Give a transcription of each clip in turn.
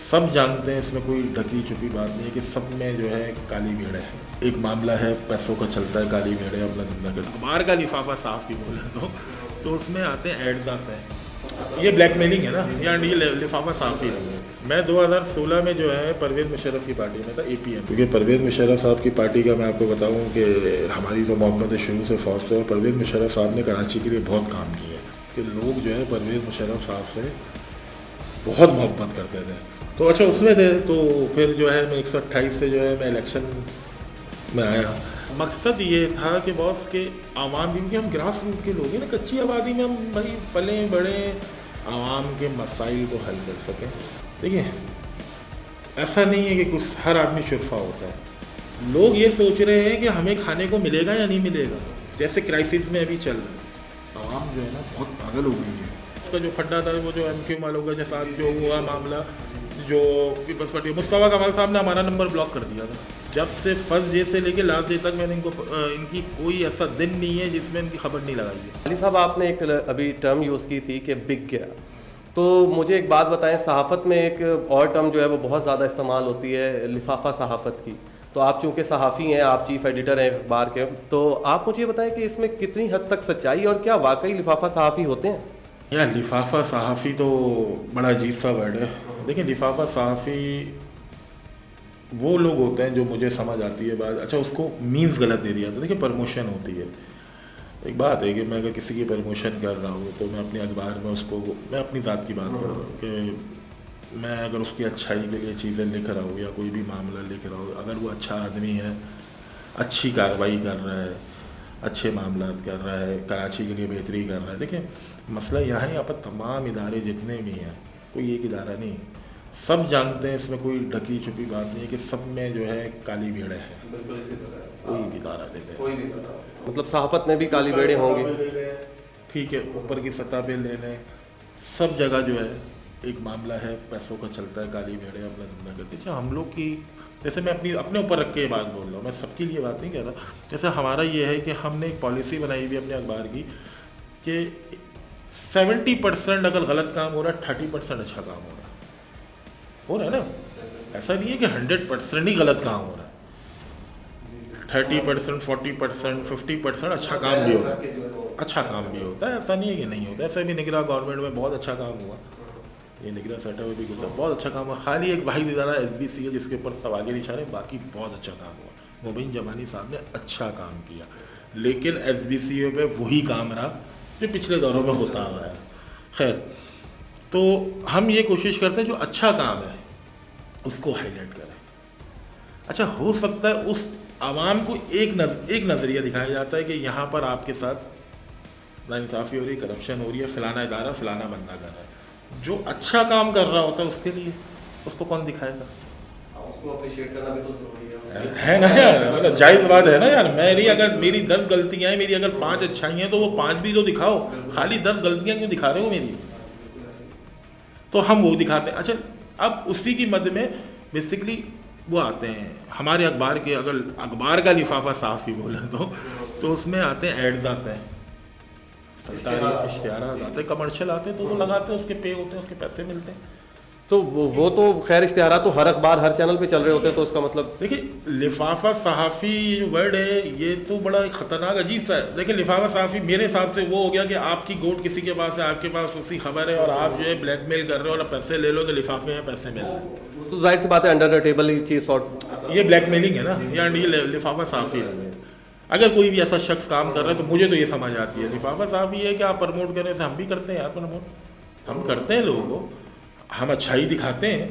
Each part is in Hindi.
सब जानते हैं, इसमें कोई ढकी छुपी बात नहीं है कि सब में जो है काली भेड़ है। एक मामला है पैसों का चलता है, काली भेड़ है अपना धंधा करता है। अखबार का लिफाफा साफ ही बोले तो उसमें आते हैं एड्स आते हैं, ये ब्लैकमेलिंग है ना, या ये लिफाफा साफ ही है। मैं 2016 में जो है परवेज़ मुशर्रफ की पार्टी में था, APM, क्योंकि परवेज़ मुशर्रफ साहब की पार्टी का मैं आपको बताऊं कि हमारी तो मोहब्बत शुरू से फौज से, और परवेज़ मुशर्रफ साहब ने कराची के लिए बहुत काम किया कि लोग जो है परवेज़ मुशर्रफ साहब से बहुत मोहब्बत करते थे। तो अच्छा उसमें थे, तो फिर जो है मैं 128 से जो है मैं इलेक्शन में आया। मकसद ये था कि बॉस के आवाम, क्योंकि हम ग्रास रूट के लोग हैं ना, कच्ची आबादी में हम भाई पले बड़े, आवाम के मसाइल को हल कर सकें। देखिए ऐसा नहीं है कि कुछ हर आदमी शुरफा होता है। लोग ये सोच रहे हैं कि हमें खाने को मिलेगा या नहीं मिलेगा, जैसे क्राइसिस में अभी चल रहा है। आवाम जो है ना बहुत पागल हो गई है। उसका जो फड्डा था, वो जो MQ वालों के साथ जो हुआ मामला, जो पीपल्स पार्टी मुस्तफा कमाल साहब ने हमारा नंबर ब्लॉक कर दिया था। जब से फर्स्ट डे से लेके लास्ट डे तक मैंने इनकी कोई ऐसा दिन नहीं है जिसमें इनकी खबर नहीं लगाई है। अली साहब, आपने एक अभी टर्म यूज़ की थी कि बिक गया, तो मुझे एक बात बताएं, सहाफ़त में एक और टर्म जो है वो बहुत ज़्यादा इस्तेमाल होती है, लिफाफा सहाफ़त की। तो आप चूँकि सहाफ़ी हैं, आप चीफ़ एडिटर हैं अखबार के, तो आप मुझे बताएं कि इसमें कितनी हद तक सच्चाई, और क्या वाकई लिफाफा सहाफ़ी होते हैं? यार लिफाफा सहाफ़ी तो बड़ा अजीब सा वर्ड है। देखिए लिफाफा सहाफ़ी वो लोग होते हैं जो, मुझे समझ आती है बात, अच्छा उसको मीन्स गलत दे दिया था। देखिए प्रमोशन होती है, एक बात है कि मैं अगर किसी की प्रमोशन कर रहा हूँ तो मैं अपने अखबार में उसको, मैं अपनी ज़ात की बात कर रहा हूँ कि मैं अगर उसकी अच्छाई के लिए चीज़ें लिख रहा हूँ या कोई भी मामला लिख रहा हूँ, अगर वो अच्छा आदमी है, अच्छी कार्रवाई कर रहा है, अच्छे मामला कर रहा है, कराची के लिए बेहतरी कर रहा है। देखिए मसला यहाँ यहाँ पर तमाम इदारे जितने भी हैं, कोई एक इदारा नहीं, सब जानते हैं, इसमें कोई ढकी छुपी बात नहीं है कि सब में जो है काली भेड़े हैं। बिल्कुल इसी तरह कोई भी इदारा ले लें, कोई भी मतलब सहाफ़त में भी काली भेड़े होंगी, ठीक है, ऊपर की सतह पे ले लें, सब जगह जो है एक मामला है पैसों का चलता है, काली भेड़े अपना धंधा करती है। हम लोग की, जैसे मैं अपने ऊपर रख के ये बात बोल रहा हूँ, मैं सबके लिए बात नहीं कह रहा। जैसे हमारा ये है कि हमने एक पॉलिसी बनाई हुई अपने अखबार की कि 70% अगर गलत काम हो रहा है, 30% अच्छा काम हो रहा है ना। ऐसा नहीं है कि 100% ही गलत काम हो रहा है, 30%, 40%, 50% अच्छा काम भी होता है, अच्छा काम भी होता है, ऐसा नहीं है कि नहीं होता। ऐसा भी निगरान गवर्नमेंट में बहुत अच्छा काम हुआ, ये निगरान सेटअप में भी बहुत अच्छा काम हुआ। खाली एक वाहिद इदारा SBC है जिसके ऊपर सवाल निशान है, बाकी बहुत अच्छा काम हुआ। मुबीन जमानी साहब ने अच्छा काम किया, लेकिन SBC पे वही काम रहा जो पिछले दौरों में होता आ रहा है। खैर, तो हम ये कोशिश करते हैं जो अच्छा काम है उसको हाईलाइट करें। अच्छा हो सकता है उस आवाम को एक नज़रिया दिखाया जाता है कि यहाँ पर आपके साथ नाइंसाफ़ी हो रही, करप्शन हो रही है, फ़लाना इदारा फ़लाना बंदा कर रहा है। जो अच्छा काम कर रहा होता है उसके लिए उसको कौन दिखाएगा? उसको अप्रिशिएट करना भी तो ज़रूरी है ना यार, मतलब जायज़ बात है ना यार। अगर मेरी 10 गलतियाँ हैं, मेरी अगर 5 अच्छाई हैं, तो वो 5 भी तो दिखाओ, खाली 10 गलतियाँ क्यों दिखा रहे हो मेरी? तो हम वो दिखाते हैं। अच्छा, अब उसी की मद में बेसिकली वो आते हैं हमारे अखबार के, अगर अखबार का लिफाफा साफ ही बोले तो उसमें आते हैं एड्स आते हैं, सरकारी इश्तिहार आते हैं, कमर्शियल आते हैं, तो वो लगाते हैं, उसके पे होते हैं, उसके पैसे मिलते हैं। तो वो तो खैर इश्तिहार तो हर अखबार हर चैनल पे चल रहे होते हैं, तो उसका मतलब देखिए लिफाफा सहाफ़ी जो वर्ड है ये तो बड़ा ख़तरनाक अजीब सा है। लेकिन लिफाफा सहाफ़ी मेरे हिसाब से वो हो गया कि आपकी गोट किसी के पास है, आपके पास उसकी खबर है और आप जो है ब्लैकमेल कर रहे हो और पैसे ले लो तो लिफाफे में पैसे मिल रहे हैं, तो जाहिर सी बात है under the table he cheese sort, ये ब्लैकमेलिंग है ना, या ये लिफाफा सहाफ़ी है। अगर कोई भी ऐसा शख्स काम कर रहा है तो मुझे तो ये समझ आती है लिफाफा सहाफ़ी है कि आप प्रमोट करें, हम भी करते हैं यार प्रमोट, हम करते हैं लोगों को, हम अच्छाई दिखाते हैं।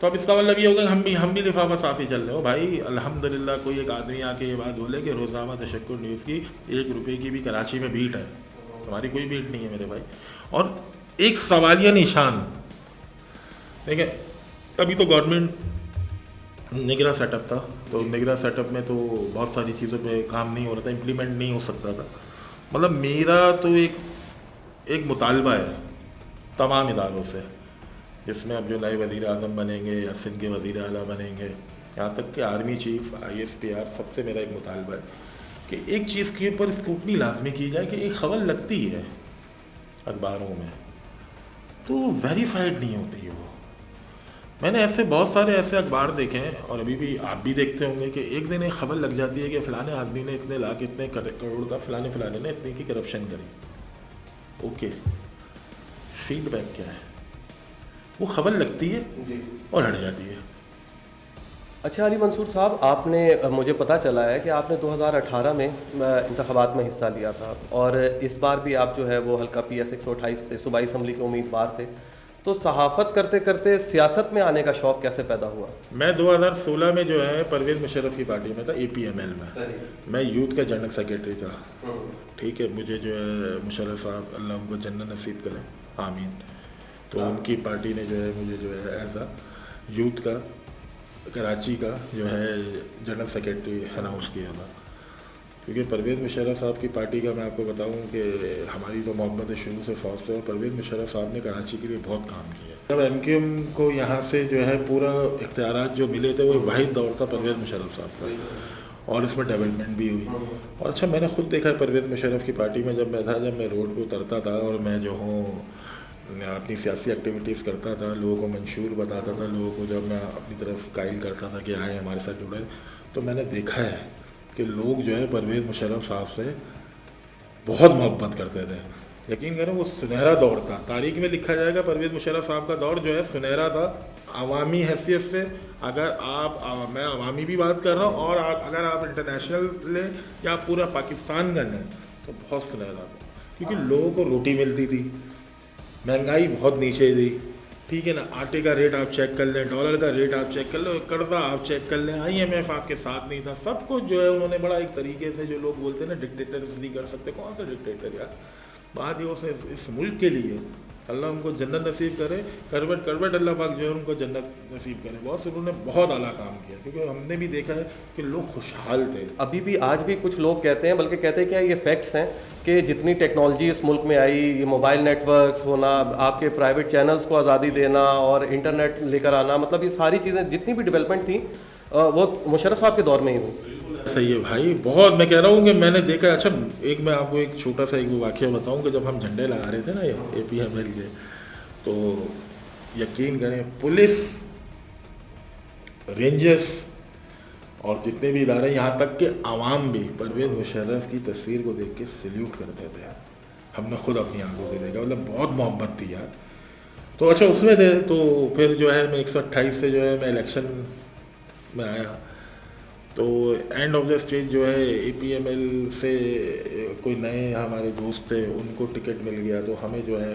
तो अब इसका मतलब ये होगा कि हम भी लिफाफा साफ़ी चल रहे हो भाई। अल्हम्दुलिल्लाह कोई एक आदमी आके ये बात बोले कि रोज़ाना तशक्कुर न्यूज़ की 1 रुपये की भी कराची में बीट है, हमारी कोई बीट नहीं है मेरे भाई। और एक सवालिया निशान, देखिए अभी तो गवर्नमेंट निगरान सेटअप था, तो निगरान सेटअप में तो बहुत सारी चीज़ों पे काम नहीं हो रहा था, इम्प्लीमेंट नहीं हो सकता था। मतलब मेरा तो एक मुतालबा है तमाम इदारों से, जिसमें अब जो नए वज़ीर आज़म बनेंगे या सिंध के वज़ीर आला बनेंगे, यहाँ तक कि आर्मी चीफ, ISPR, सबसे मेरा एक मुतालबा है कि एक चीज़ के ऊपर स्क्रूटनी लाजमी की जाए कि एक खबर लगती है अखबारों में तो वेरीफाइड नहीं होती है वो। मैंने ऐसे बहुत सारे ऐसे अखबार देखे हैं और अभी भी आप भी देखते होंगे कि एक दिन एक खबर लग जाती है कि फ़लाने आदमी ने इतने लाख इतने करोड़ का फ़लाने ने इतने की करप्शन करी। ओके, फीडबैक क्या है? वो खबर लगती है और हट जाती है। अच्छा अली मंसूर साहब, आपने मुझे पता चला है कि आपने 2018 में इंतखाबात में हिस्सा लिया था और इस बार भी आप जो है वो हल्का PS 128 से सूबाई असम्बली के उम्मीदवार थे। तो सहाफ़त करते करते सियासत में आने का शौक़ कैसे पैदा हुआ? मैं 2016 में जो है परवेज़ मुशर्रफ की पार्टी में था, APML में। मैं यूथ का जनरल सेक्रेटरी था। ठीक है, मुझे जो है मुशर्रफ साहब अल्लाह उनको जन्नत नसीब करें, आमीन। तो उनकी पार्टी ने जो है मुझे जो है एज आ यूथ का कराची का जो है जनरल सेक्रेटरी अनाउंस किया था। क्योंकि परवेज़ मुशर्रफ साहब की पार्टी का मैं आपको बताऊं कि हमारी तो मोहब्बत शुरू से फौज से, और परवेज़ मुशर्रफ साहब ने कराची के लिए बहुत काम किया। जब MQM को यहाँ से जो है पूरा इख्तियारात जो मिले थे वो वाहिद दौर था परवेज़ मुशर्रफ साहब का, और इसमें डेवलपमेंट भी हुई। और अच्छा, मैंने खुद देखा है परवेज़ मुशर्रफ की पार्टी में जब मैं था, जब मैं रोड पर उतरता था और मैं जो हूँ अपनी सियासी एक्टिविटीज़ करता था, लोगों को मंशूर बताता था, लोगों को जब मैं अपनी तरफ कायल करता था कि आए हमारे साथ जुड़े, तो मैंने देखा है कि लोग जो है परवेज़ मुशर्रफ साहब से बहुत मोहब्बत करते थे। यकीन करें, वो सुनहरा दौर था, तारीख में लिखा जाएगा परवेज़ मुशर्रफ साहब का दौर जो है सुनहरा था अवामी हैसियत से। अगर मैं अवामी भी बात कर रहा हूँ, और अगर आप इंटरनेशनल लें या पूरा पाकिस्तान का लें तो बहुत सुनहरा था, क्योंकि लोगों को रोटी मिलती थी, महंगाई बहुत नीचे थी। ठीक है ना, आटे का रेट आप चेक कर लें, डॉलर का रेट आप चेक कर लो, कर्जा आप चेक कर लें, IMF आपके साथ नहीं था, सब कुछ जो है उन्होंने बड़ा एक तरीके से, जो लोग बोलते हैं ना डिक्टेटर नहीं कर सकते, कौन सा डिक्टेटर यार, बात ये उसने इस मुल्क के लिए अल्लाह उनको जन्नत नसीब करे, करबट करबट अल्लाह पाक जो है उनको जन्नत नसीब करे। बहुत उन्होंने बहुत आला काम किया, क्योंकि हमने भी देखा है कि लोग खुशहाल थे। अभी भी आज भी कुछ लोग कहते हैं, बल्कि कहते हैं क्या ये फैक्ट्स हैं कि जितनी टेक्नोलॉजी इस मुल्क में आई, ये मोबाइल नेटवर्क्स होना, आपके प्राइवेट चैनल्स को आज़ादी देना और इंटरनेट लेकर आना, मतलब ये सारी चीज़ें जितनी भी डेवलपमेंट थी वो मुशर्रफ साहब के दौर में ही हुई। सही है भाई, बहुत। मैं कह रहा हूँ कि मैंने देखा। अच्छा, एक मैं आपको एक छोटा सा एक वाक़या बताऊँ कि जब हम झंडे लगा रहे थे ना APML के, तो यकीन करें पुलिस, रेंजर्स और जितने भी इदारे, यहाँ तक कि आवाम भी परवेज़ मुशर्रफ की तस्वीर को देख के सल्यूट करते थे। हमने खुद अपनी आंखों से देखा, मतलब बहुत मोहब्बत थी यार। तो अच्छा, उसमें थे, तो फिर जो है मैं 128 से जो है मैं इलेक्शन में आया, तो एंड ऑफ द स्टेज जो है APML से कोई नए हमारे दोस्त थे, उनको टिकट मिल गया, तो हमें जो है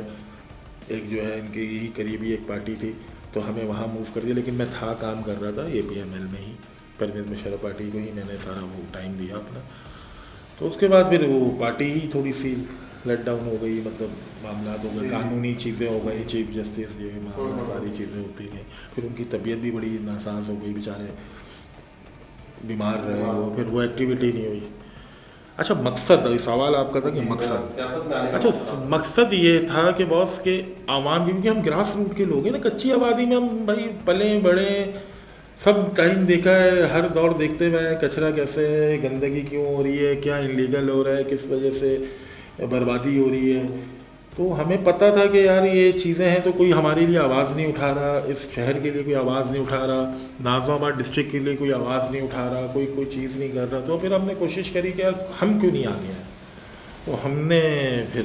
एक जो है इनकी ही करीबी एक पार्टी थी, तो हमें वहाँ मूव कर दिया। लेकिन मैं था काम कर रहा था APML में ही, परवेज़ मुशर्रफ पार्टी को ही मैंने सारा वो टाइम दिया अपना। तो उसके बाद फिर वो पार्टी ही थोड़ी सी लेट डाउन हो गई, मतलब मामला हो गए, कानूनी चीज़ें हो गई, चीफ जस्टिस जो है मामला, सारी चीज़ें होती हैं। फिर उनकी तबीयत भी बड़ी नासाज हो गई, बेचारे बीमार रहे वो, फिर वो एक्टिविटी नहीं हुई। अच्छा, मकसद, सवाल आपका था कि मकसद, अच्छा मकसद ये था कि बॉस के आवाम, क्योंकि हम ग्रास रूट के लोग हैं ना, कच्ची आबादी में हम भाई पले बड़े, सब टाइम देखा है, हर दौर देखते हुए हैं कचरा कैसे है, गंदगी क्यों हो रही है, क्या इलीगल हो रहा है, किस वजह से बर्बादी हो रही है। तो हमें पता था कि यार ये चीज़ें हैं, तो कोई हमारे लिए आवाज़ नहीं उठा रहा, इस शहर के लिए कोई आवाज़ नहीं उठा रहा, नाज़िमाबाद डिस्ट्रिक्ट के लिए कोई आवाज़ नहीं उठा रहा, कोई चीज़ नहीं कर रहा। तो फिर हमने कोशिश करी कि यार हम क्यों नहीं आगे हैं। तो हमने फिर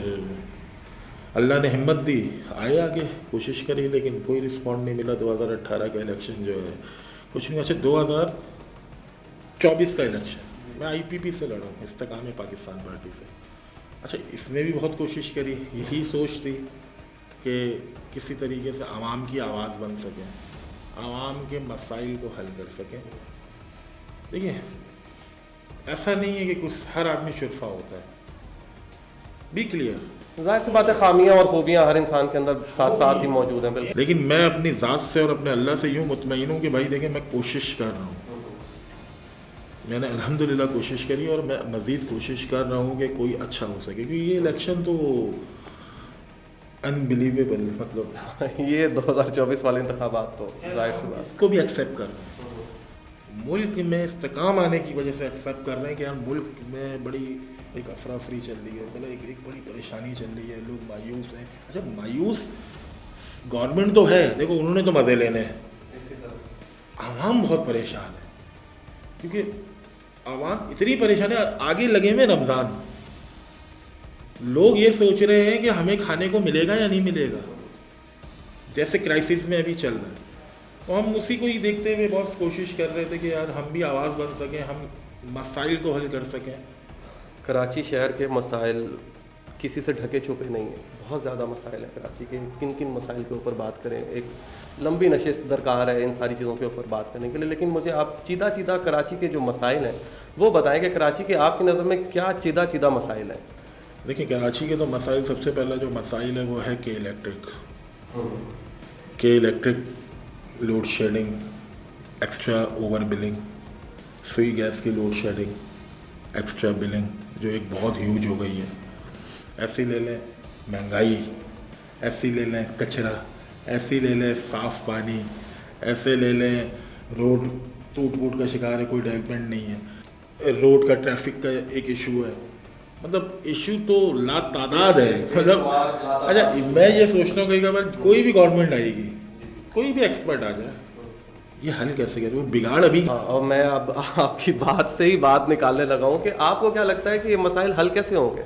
अल्लाह ने हिम्मत दी, आए आगे, कोशिश करी, लेकिन कोई रिस्पॉन्ड नहीं मिला। 2018 का इलेक्शन जो है कुछ नहीं। अच्छा, 2024 का इलेक्शन मैं IPP से लड़ा हूँ, इस्तेकाम पाकिस्तान पार्टी से। अच्छा, इसमें भी बहुत कोशिश करी, यही सोच थी कि किसी तरीके से आवाम की आवाज़ बन सके, आवाम के मसाइल को हल कर सकें। देखिए, ऐसा नहीं है कि कुछ हर आदमी शुरफा होता है, बी क्लियर। जाहिर सी बात है, खामियां और खूबियां हर इंसान के अंदर साथ साथ ही मौजूद हैं। लेकिन मैं अपनी ज़ात से और अपने अल्लाह से यूँ मुतमईन हूँ कि भाई देखें, मैं कोशिश कर रहा हूँ, मैंने अल्हम्दुलिल्लाह कोशिश करी, और मैं मज़ीद कोशिश कर रहा हूँ कि कोई अच्छा हो सके, क्योंकि ये इलेक्शन तो अनबिलीवेबल, मतलब ये 2024 वाले इंतखाबात तो जाहिर सी बात, इसको भी एक्सेप्ट कर रहे हैं, मुल्क में इस्तेकाम आने की वजह से एक्सेप्ट कर रहे हैं कि यार मुल्क में बड़ी एक अफरा तफरी चल रही है, मतलब एक बड़ी परेशानी चल रही है, लोग मायूस हैं। अच्छा, मायूस गवर्नमेंट तो है, देखो उन्होंने तो मज़े लेने हैं, आवाम बहुत परेशान है, क्योंकि आवाम इतनी परेशान है, आगे लगे हुए रमज़ान, लोग ये सोच रहे हैं कि हमें खाने को मिलेगा या नहीं मिलेगा, जैसे क्राइसिस में अभी चल रहा है। तो हम उसी को ही देखते हुए बहुत कोशिश कर रहे थे कि यार हम भी आवाज़ बन सकें, हम मसाइल को हल कर सकें। कराची शहर के मसाइल किसी से ढके छुपे नहीं हैं, बहुत ज़्यादा मसाइल हैं कराची के। किन किन मसाइल के ऊपर बात करें, एक लंबी नशिस्त दरकार है इन सारी चीज़ों के ऊपर बात करने के लिए, लेकिन मुझे आप चीदा चीदा कराची के जो मसाइल हैं वो बताएं कि कराची के आपकी नज़र में क्या चीदा चीदा मसाइल हैं। देखिए, कराची के तो मसाइल, सबसे पहला जो मसाइल है वो है के electric load shedding, extra over billing, सुई गैस की लोड शेडिंग, एक्स्ट्रा बिलिंग जो एक बहुत ह्यूज हो गई है। ऐसे ले लें महंगाई, ऐसी ले लें कचरा, ऐसी ले लें साफ़ पानी, ऐसे ले लें रोड टूट फूट का शिकार है, कोई डेवलपमेंट नहीं है, रोड का ट्रैफिक का एक इशू है, मतलब इशू तो ला तादाद है। मतलब अच्छा, मैं ये सोचता हूँ कई बार कोई भी गवर्नमेंट आएगी, कोई भी एक्सपर्ट आ जाए, ये हल कैसे करें, वो बिगाड़ अभी। हाँ, और मैं अब आपकी बात से ही बात निकालने लगा हूँ कि आपको क्या लगता है कि ये मसाइल हल कैसे होंगे?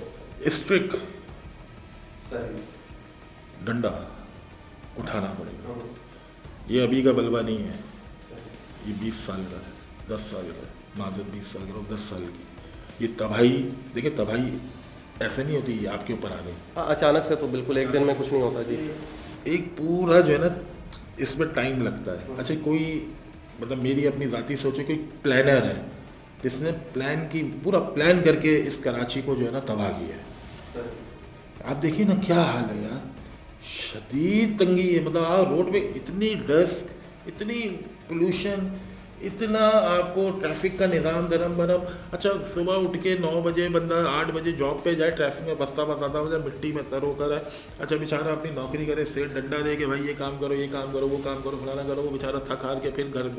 स्ट्रिक सही, डंडा उठाना पड़ेगा। ये अभी का बलवा नहीं है, ये 20 साल का है, 10 साल का है, माजर 20 साल का, 10 साल की। ये तबाही, देखिए तबाही ऐसे नहीं होती, आपके ऊपर आ गई। हाँ, अचानक से तो बिल्कुल एक दिन में कुछ नहीं होता जी। एक पूरा जो है ना, इसमें टाइम लगता है। अच्छा, कोई मतलब मेरी अपनी ज़ाती सोचे, कोई प्लानर है जिसने प्लान की, पूरा प्लान करके इस कराची को जो है ना तबाह किया है। आप देखिए ना क्या हाल है यार, शदीद तंगी है। मतलब आप रोड पे इतनी डस्ट, इतनी पोल्यूशन, इतना आपको ट्रैफिक का निज़ाम धर्म भरम। अच्छा, सुबह उठ के 9 बजे बंदा 8 बजे जॉब पे जाए, ट्रैफिक में बसता बसाता हो जाए, मिट्टी में तर होकर है। अच्छा, बेचारा अपनी नौकरी करे, सेठ डंडा दे के भाई ये काम करो, ये काम करो, वो काम करो, फलाना करो, वो बेचारा थक हार के फिर घर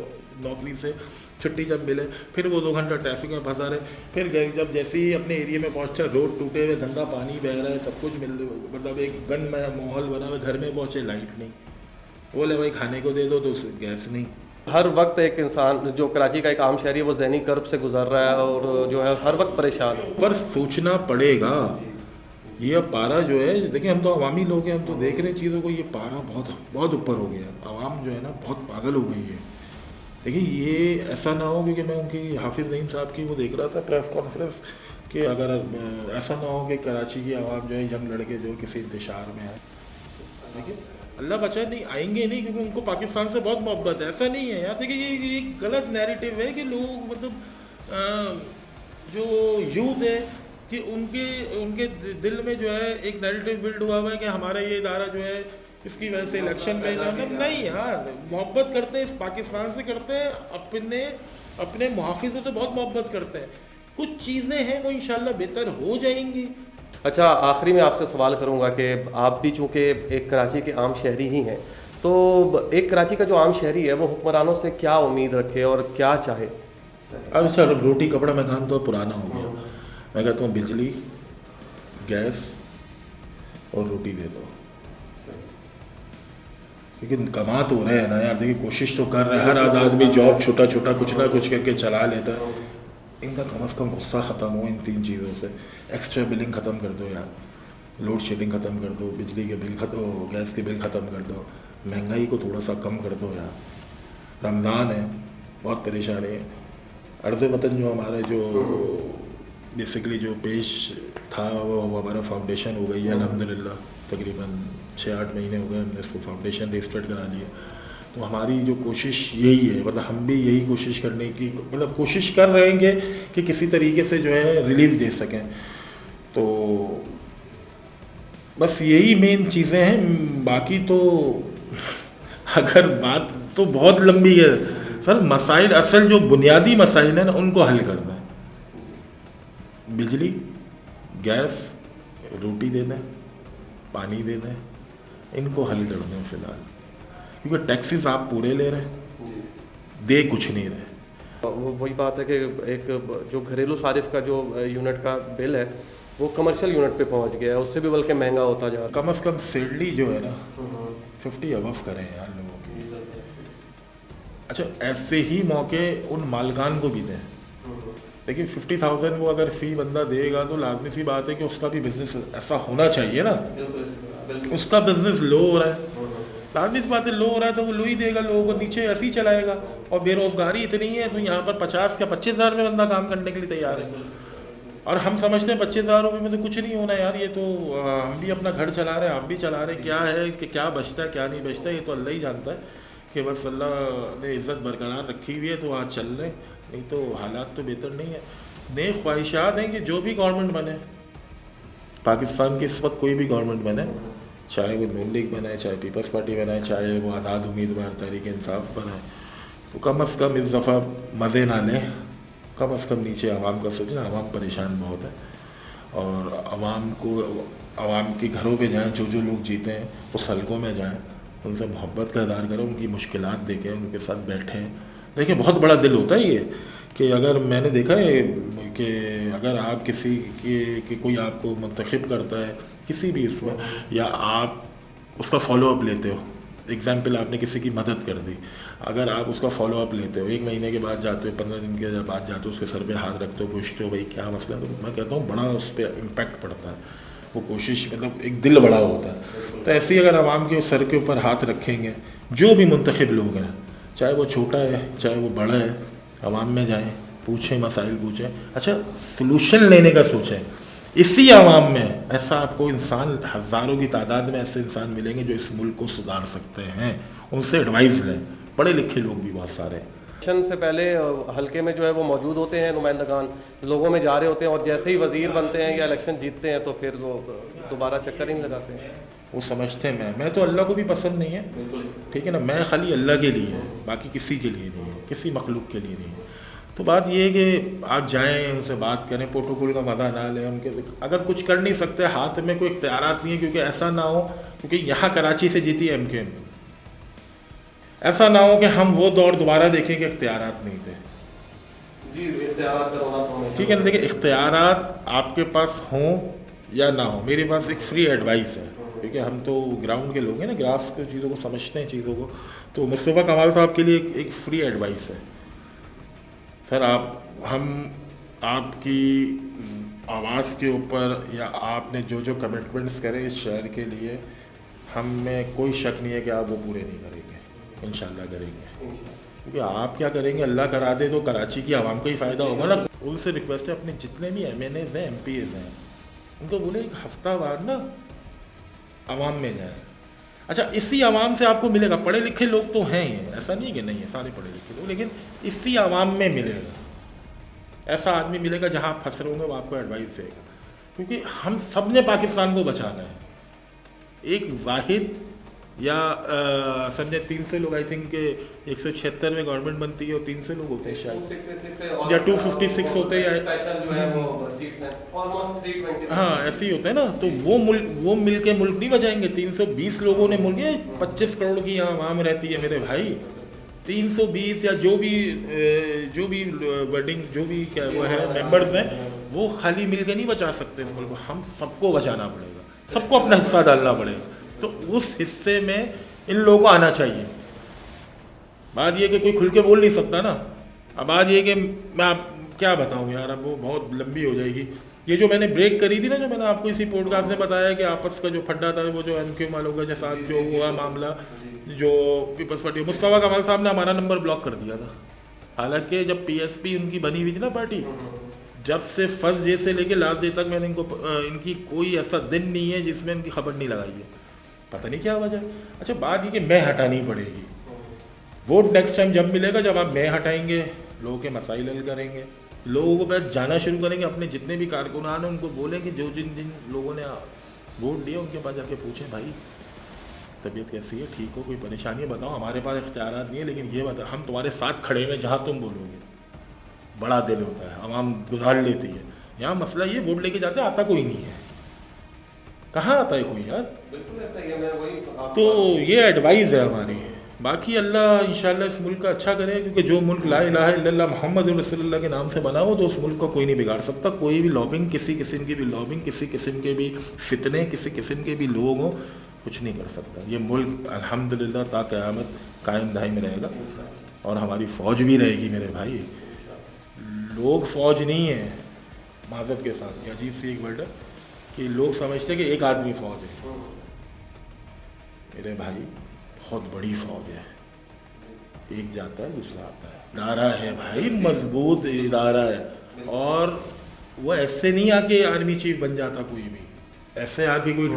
नौकरी से छुट्टी जब मिले फिर वो 2 घंटा ट्रैफिक में फंसा रहे, फिर जब जैसे ही अपने एरिया में पहुँचा, रोड टूटे हुए, गंदा पानी बह रहा है, सब कुछ मतलब एक गंद माहौल बना हुआ, घर में पहुँचे लाइट नहीं, बोले भाई खाने को दे दो तो गैस नहीं। हर वक्त एक इंसान जो कराची का एक आम शहरी है वो ज़हनी कर्ब से गुजर रहा है और जो है हर वक्त परेशान है। पर सोचना पड़ेगा, ये पारा जो है, देखिए हम तो अवामी लोग हैं, हम तो देख रहे हैं चीज़ों को, ये पारा बहुत बहुत ऊपर हो गया, आवाम जो है ना बहुत पागल हो गई है। देखिए ये ऐसा ना हो, क्योंकि मैं उनकी हाफिज़ नईम साहब की वो देख रहा था प्रेस कॉन्फ्रेंस, कि अगर ऐसा ना हो कि कराची की आवाम जो है, यंग लड़के जो किसी इंतशार में है, देखिए अल्लाह बचा नहीं आएंगे नहीं, क्योंकि उनको पाकिस्तान से बहुत मोहब्बत है, ऐसा नहीं है यार। देखिए ये गलत नैरेटिव है कि लोग मतलब जो यूथ है कि उनके दिल में जो है एक नैरेटिव बिल्ड हुआ हुआ है कि हमारा ये इदारा जो है इसकी वजह से इलेक्शन में मतलब नहीं यार, मोहब्बत करते हैं इस पाकिस्तान से, करते हैं अपने मुहाफिज से तो बहुत मोहब्बत करते हैं। कुछ चीज़ें हैं वो इंशाल्लाह बेहतर हो जाएंगी। अच्छा, आखिरी में आपसे सवाल करूंगा कि आप भी चूँकि एक कराची के आम शहरी ही हैं, तो एक कराची का जो आम शहरी है वो हुक्मरानों से क्या उम्मीद रखे और क्या चाहे? अब अच्छा, रोटी कपड़ा मकान तो पुराना हो गया, मैं कहता हूँ बिजली, गैस और रोटी दे दो। लेकिन कमा तो रहे हैं ना यार, देखिए कोशिश तो कर रहे हैं, हर आदमी जॉब छोटा छोटा कुछ ना कुछ करके चला लेता है। इनका कम से कम गुस्सा ख़त्म हो इन 3 चीज़ों से। एक्स्ट्रा बिलिंग ख़त्म कर दो यार, लोड शेडिंग ख़त्म कर दो, बिजली के बिल ख़त्म, गैस के बिल ख़त्म कर दो, महंगाई को थोड़ा सा कम कर दो यार। रमज़ान है, बहुत परेशानी है। अर्ज़ वतन जो हमारा जो बेसिकली जो पेश था वो हमारा फाउंडेशन हो गई है अल्हम्दुलिल्लाह, तकरीबन 6-8 महीने हो गए हमने इसको फाउंडेशन रजिस्टर्ड करा लिया। तो हमारी जो कोशिश यही है, मतलब हम भी यही कोशिश करने की मतलब कोशिश कर रहेंगे कि किसी तरीके से जो है रिलीफ दे सकें। तो बस यही मेन चीज़ें हैं, बाकी तो अगर बात तो बहुत लंबी है सर। मसाइल, असल जो बुनियादी मसाइल हैं ना उनको हल करना है। बिजली, गैस, रोटी दे दें, पानी दे दें, इनको हल कर दें फ़िलहाल, क्योंकि टैक्सेस आप पूरे ले रहे हैं, दे कुछ नहीं रहे। वही बात है कि एक जो घरेलू सारिफ का जो यूनिट का बिल है वो कमर्शियल यूनिट पे पहुंच गया है, उससे भी बल्कि महंगा होता जा रहा है। कम से कम सैलरी जो है ना 50 अबव करें यार लोगों की। अच्छा, ऐसे ही मौके उन मालकान को भी दें। देखिए 50,000 वो अगर फ़ी बंदा देगा तो लाजमी सी बात है कि उसका भी बिजनेस ऐसा होना चाहिए ना। उसका बिजनेस लो हो रहा है, लाजमी सी बात है, लो हो रहा है तो वो लो ही देगा, लोगों को नीचे ऐसे ही चलाएगा। और बेरोज़गारी इतनी है तो यहाँ पर 50 या 25,000 में बंदा काम करने के लिए तैयार है। और हम समझते हैं 25,000 रुपये में तो कुछ नहीं होना यार, ये तो हम भी अपना घर चला रहे हैं, आप भी चला रहे हैं, क्या है कि क्या बचता है क्या नहीं बचता है ये तो अल्लाह ही जानता है। कि बस अल्लाह ने इज़्ज़त बरकरार रखी हुई है तो आज चल रहे, नहीं तो हालात तो बेहतर नहीं है। नेक ख्वाहिशात हैं कि जो भी गवर्नमेंट बने, पाकिस्तान की इस वक्त कोई भी गवर्नमेंट बने, चाहे वो नून लीग बनाए, चाहे पीपल्स पार्टी बनाए, चाहे वो आज़ाद उम्मीदवार तहरीक इंसाफ बनाए, तो कम अज़ कम इस दफ़ा मज़े ना लें, कम अज़ कम नीचे आवाम का सोचें। आवाम परेशान बहुत है और आवाम के घरों पे जाएं, जो जो लोग जीते हैं वो सड़कों में जाएं, उनसे मोहब्बत का इज़हार करें, उनकी मुश्किलात देखें, उनके साथ बैठें। देखिए बहुत बड़ा दिल होता है ये कि अगर मैंने देखा है कि अगर आप किसी के कोई आपको मुंतखब करता है किसी भी इसमें, या आप उसका फॉलोअप लेते हो, एग्जाम्पल आपने किसी की मदद कर दी, अगर आप उसका फॉलोअप लेते हो, 1 महीने के बाद जाते हो, 15 दिन के बाद जाते हो, उसके सर पे हाथ रखते हो, पूछते हो भाई क्या मसला है, तो मैं कहता हूँ बड़ा उस पर इम्पैक्ट पड़ता है। वो कोशिश मतलब एक दिल बड़ा होता है। तो ऐसे ही अगर आवाम के सर के ऊपर हाथ रखेंगे, जो भी मुंतखब लोग हैं, चाहे वो छोटा है चाहे वो बड़ा है, आवाम में जाएं, पूछें, मसाइल पूछें, अच्छा सलूशन लेने का सोचें। इसी आवाम में ऐसा आपको इंसान, हज़ारों की तादाद में ऐसे इंसान मिलेंगे जो इस मुल्क को सुधार सकते हैं, उनसे एडवाइस लें। पढ़े लिखे लोग भी बहुत सारे हैं। इलेक्शन से पहले हल्के में जो है वो मौजूद होते हैं, नुमाइंदगान लोगों में जा रहे होते हैं, और जैसे ही वज़ीर बनते हैं या इलेक्शन जीतते हैं तो फिर वो दोबारा चक्कर ही नहीं लगाते हैं। वो समझते हैं मैं तो अल्लाह को भी पसंद नहीं है, ठीक है ना, मैं खाली अल्लाह के लिए है, बाकी किसी के लिए नहीं है, किसी मखलूक के लिए नहीं है। तो बात ये है कि आप जाएं, उनसे बात करें, प्रोटोकॉल का मज़ा ना लें, उनके अगर कुछ कर नहीं सकते, हाथ में कोई इख्तियारात नहीं है, क्योंकि ऐसा ना हो, क्योंकि यहाँ कराची से जीती है MKM, ऐसा ना हो कि हम वो दौर दोबारा देखें कि इख्तियारात नहीं थे। जी, इख्तियारात का होना तो ठीक है ना, देखिए इख्तियारात आपके पास हों या ना हो, मेरे पास एक फ्री एडवाइस है, क्योंकि हम तो ग्राउंड के लोग हैं ना, ग्रास की चीज़ों को समझते हैं चीज़ों को। तो मुस्तफ़ा कमाल साहब के लिए एक फ्री एडवाइस है सर, आपकी आवाज़ के ऊपर या आपने जो जो कमिटमेंट्स करे इस शहर के लिए, हम में कोई शक नहीं है कि आप वो पूरे नहीं करेंगे, इंशाल्लाह करेंगे। क्योंकि आप क्या करेंगे, अल्लाह करा दे तो कराची की आवाम का ही फ़ायदा होगा ना। उनसे रिक्वेस्ट है, अपने जितने भी MNAs हैं, MPs हैं, उनको बोले एक हफ्ता बाद ना आवाम में जाए। अच्छा, इसी आवाम से आपको मिलेगा, पढ़े लिखे लोग तो हैं ही, ऐसा नहीं कि नहीं है, सारे पढ़े लिखे लोग, लेकिन इसी आवाम में मिलेगा। ऐसा आदमी मिलेगा जहाँ आप फंस रहे होंगे, वो आपको एडवाइस देगा, क्योंकि हम सब ने पाकिस्तान को बचाना है। एक वाहिद या समझे 300 लोग, आई थिंक 176 में गवर्नमेंट बनती है और 300 लोग होते हैं शायद, या 256 होते हैं, हाँ ऐसे ही होता है ना। तो वो मिल के मुल्क नहीं बचाएंगे। 320 लोगों ने मुल्क, 25 करोड़ की यहाँ आवाम रहती है मेरे भाई, 320 या जो भी वर्डिंग जो भी क्या वो है मेंबर्स हैं, वो खाली मिल के नहीं बचा सकते इस मुल्क को, हम सबको बचाना पड़ेगा, सबको अपना हिस्सा डालना पड़ेगा। तो उस हिस्से में इन लोगों को आना चाहिए। बात ये कि कोई खुल के बोल नहीं सकता ना। अब बात ये कि मैं आप क्या बताऊं यार, अब वो बहुत लंबी हो जाएगी। ये जो मैंने ब्रेक करी थी ना, जो मैंने आपको इसी पॉडकास्ट में बताया कि आपस का जो फड्डा था, वो जो MKM वालों के साथ जो हुआ मामला, जो पीपल्स पार्टी, मुस्तफ़ा कमाल साहब ने हमारा नंबर ब्लॉक कर दिया था। हालांकि जब PSP उनकी बनी हुई थी ना पार्टी, जब से फर्स्ट डे से लेके लास्ट डे तक मैंने इनकी कोई ऐसा दिन नहीं है जिसमें इनकी खबर नहीं लगाई है, पता नहीं क्या वजह। अच्छा, बात ये कि मैं हटानी पड़ेगी। वोट नेक्स्ट टाइम जब मिलेगा, जब आप मैं हटाएंगे, लोगों के मसाइल हल करेंगे, लोगों को पास जाना शुरू करेंगे, अपने जितने भी कारकुनान हैं उनको बोलें कि जो जिन लोगों ने वोट दिया उनके पास जाके पूछें, भाई तबीयत कैसी है, ठीक हो, कोई परेशानी है, बताओ, हमारे पास इख्तियारात नहीं है, लेकिन ये बता, हम तुम्हारे साथ खड़े हैं जहाँ तुम बोलोगे। बड़ा दिल होता है, आवाम गुजार लेती है। यहाँ मसला ये, वोट लेके जाते आता कोई नहीं है, कहाँ आता है कोई यार। बिल्कुल ऐसा ही है, मैं वही तो ये एडवाइस है हमारी। बाकी अल्लाह इंशाल्लाह इस मुल्क का अच्छा करे, क्योंकि जो मुल्क ला इलाहा इल्लल्लाह मुहम्मद रसूलुल्लाह के नाम से बना हो, तो उस मुल्क को कोई नहीं बिगाड़ सकता। कोई भी लॉबिंग, किसी किस्म की भी लॉबिंग, किसी किस्म के भी फितने, किसी किस्म के भी लोग हों, कुछ नहीं कर सकता। ये मुल्क अल्हम्दुलिल्लाह ता क़यामत कायम दायम रहेगा। और हमारी फ़ौज भी रहेगी मेरे भाई। लोग फ़ौज नहीं है, माज़रत के साथ, ये अजीब सी एक वर्ड है कि लोग समझते हैं कि एक आदमी फ़ौज है। मेरे भाई बहुत बड़ी फ़ौज है, एक जाता है दूसरा आता है, इदारा है भाई, मजबूत इदारा है। और वो ऐसे नहीं आके आर्मी चीफ बन जाता कोई भी, ऐसे आके कोई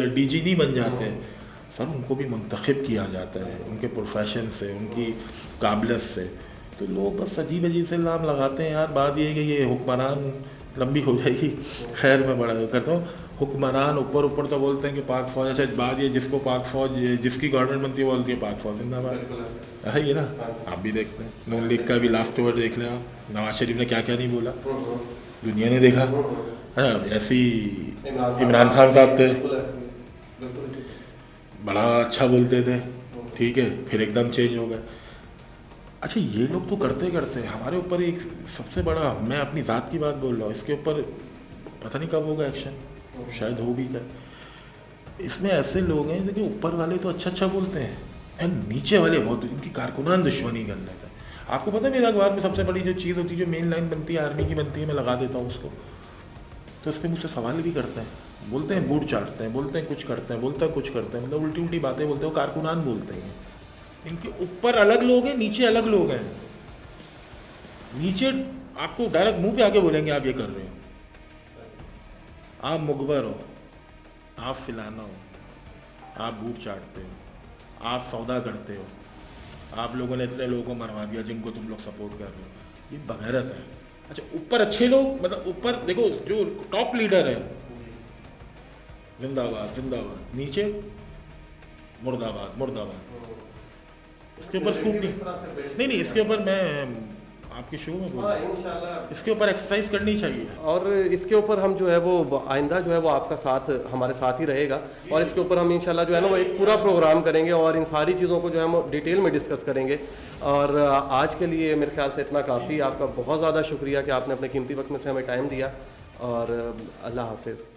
डीजी नहीं बन जाते हैं सर, उनको भी मुंतखब किया जाता है उनके प्रोफेशन से, उनकी काबिलियत से। तो लोग बस अजीब अजीब से नाम लगाते हैं यार। बात ये है कि ये हुक्मरान लंबी हो जाएगी, खैर मैं बड़ा करता हूँ। हुक्मरान ऊपर ऊपर तो बोलते हैं कि पाक फ़ौज, अच्छा बात ये जिसको पाक फ़ौज, जिसकी गवर्नमेंट बनती है बोलती है पाक फ़ौज जिंदाबाद है ये ना। आप भी देखते हैं नून लीग का भी लास्ट ओवर देख लें आप, नवाज शरीफ ने क्या क्या नहीं बोला, दुनिया ने देखा। हाँ, ऐसी इमरान खान साहब थे, बड़ा अच्छा बोलते थे, ठीक है, फिर एकदम चेंज हो गए। अच्छा ये लोग तो करते करते हमारे ऊपर एक सबसे बड़ा, मैं अपनी ज़ात की बात बोल रहा हूँ, इसके ऊपर पता नहीं कब होगा एक्शन, शायद हो भी जाए। इसमें ऐसे लोग हैं देखिए, ऊपर वाले तो अच्छा अच्छा बोलते हैं एंड नीचे वाले बहुत इनकी कारकुनान दुश्मनी कर लेते हैं। आपको पता है मेरे अखबार में सबसे बड़ी जो चीज़ होती है, जो मेन लाइन बनती है आर्मी की बनती है, मैं लगा देता हूँ उसको, तो इस पर मुझसे सवाल भी करते हैं, बोलते हैं बूट चाटते हैं, बोलते हैं कुछ करते हैं, बोलते हैं कुछ करते हैं, मतलब उल्टी उल्टी बातें बोलते हैं, कारकुनान बोलते हैं। इनके ऊपर अलग लोग हैं, नीचे अलग लोग हैं। नीचे आपको डायरेक्ट मुंह पे आके बोलेंगे आप ये कर रहे हो, आप मुखबर हो, आप फिलाना हो, आप बूट चाटते हो, आप सौदा करते हो, आप लोगों ने इतने लोगों को मरवा दिया जिनको तुम लोग सपोर्ट कर रहे हो, ये बगैरत है। अच्छा ऊपर अच्छे लोग, मतलब ऊपर देखो जो टॉप लीडर है जिंदाबाद जिंदाबाद, नीचे मुर्दाबाद मुर्दाबाद। इसके ऊपर स्कूप नहीं, इसके ऊपर मैं आपके शो में बोल रहा हूं, इसके ऊपर एक्सरसाइज करनी चाहिए। और इसके ऊपर हम जो है वो आइंदा जो है वो आपका साथ हमारे साथ ही रहेगा, और इसके ऊपर हम इंशाल्लाह जो है ना वो एक पूरा प्रोग्राम करेंगे और इन सारी चीज़ों को जो है हम डिटेल में डिस्कस करेंगे। और आज के लिए मेरे ख्याल से इतना काफ़ी। आपका बहुत ज़्यादा शुक्रिया कि आपने अपने कीमती वक्त में से हमें टाइम दिया, और अल्लाह हाफिज़।